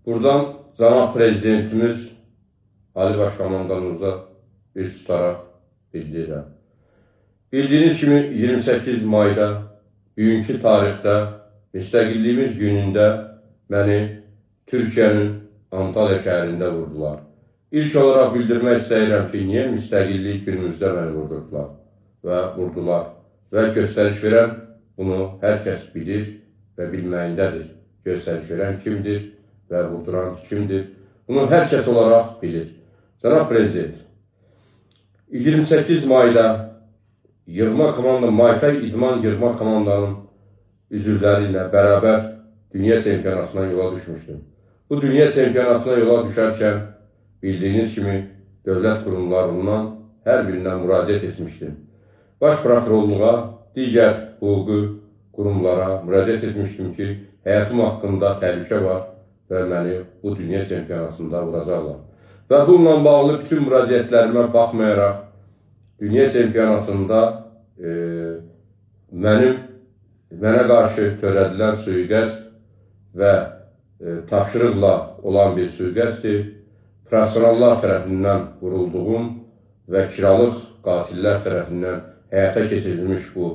Buradan cənab prezidentimiz Ali Başkomandanımıza üst tutaraq bildirirəm. Bildiyiniz kimi 28 mayda bugünkü tarixdə müstəqilliyimiz günündə məni Türkiyənin Antalya şəhərində vurdular. İlk olaraq bildirmək istəyirəm ki, niyə müstəqillik günümüzdə məni vurdular və göstəriş verən bunu hər kəs bilir və bilməyindədir. Göstəriş verən kimdir və vurduran kimdir? Bunu hər kəs olaraq bilir. Cənab Prezident, 28 mayda Muay-Tay İdman Yığma Komandanın üzvləri ilə bərabər dünya çempionatına yola düşmüşdüm. Bu dünya çempionatına yola düşərkən bildiyiniz kimi dövlət qurumlarından hər birindən müraciət etmişdim. Baş prokurorluğa, digər hüquqi qurumlara müraciət etmişdim ki, həyatım haqqında təhlükə var və məni bu dünya çempionatında vuracaqlar. Və bununla bağlı bütün müraciətlərimə baxmayaraq, dünya çempionatında mənə qarşı törədilən sui-qəsd və tapşırıqla olan bir sui-qəsddir. Professionallar tərəfindən vurulduğum və kiralıq qatillər tərəfindən həyata keçirilmiş bu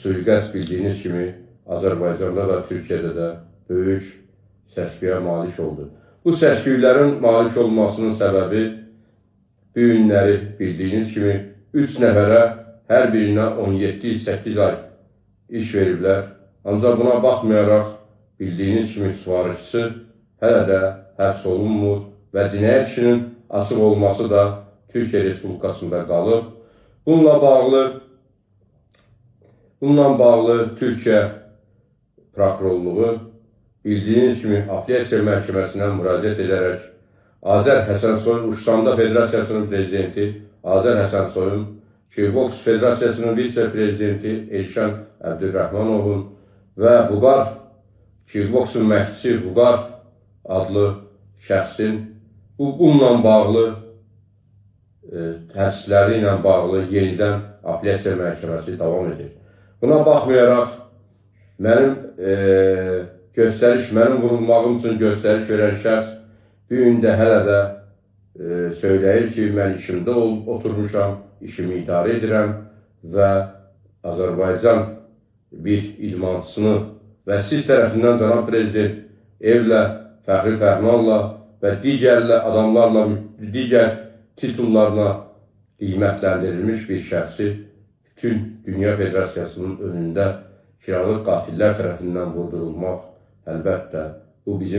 sui-qəsd bildiyiniz kimi Azərbaycanda da, Türkiyədə də böyük səs-küyə malik oldu. Bu səs-küylərin malik olmasının səbəbi bu günləri bildiyiniz kimi 3 nəfərə hər birinə 17-8 ay iş veriblər. Ancaq buna baxmayaraq bildiyiniz kimi sifarişçisi hələ də həbs olunmur və cinayət işinin açıq olması da Türkiyə Respublikasında qalıb. Bununla bağlı Türkiyə prokurorluğu bildiyiniz kimi Apellyasiya Məhkəməsinə müraciət edərək Azər Həsənsoyun, Uçsanda Federasiyasının prezidenti Azər Həsənsoyun, Kickboks Federasiyasının vitse-prezidenti Elşən Əbdülrəhmanovun və Vüqar, Kickboksun məhdisi Vüqar adlı şəxsin bununla bağlı həbsləri ilə bağlı yenidən Apellyasiya Məhkəməsi davam edir. Buna baxmayaraq, mənim vurulmağım üçün göstəriş verən şəxs bu gün də hələ də söyləyir ki, mən işimdə oturmuşam, işimi idarə edirəm və Azərbaycan bir idmançısını və siz tərəfindən cənab prezident Evlə, Fəxri Fəhmanla və digər adamlarla, digər titullarla qiymətləndirilmiş bir şəxsi bütün Dünya Federasiyasının önündə kiralıq qatillər tərəfindən vurdurulmaq əlbəttə bu bizim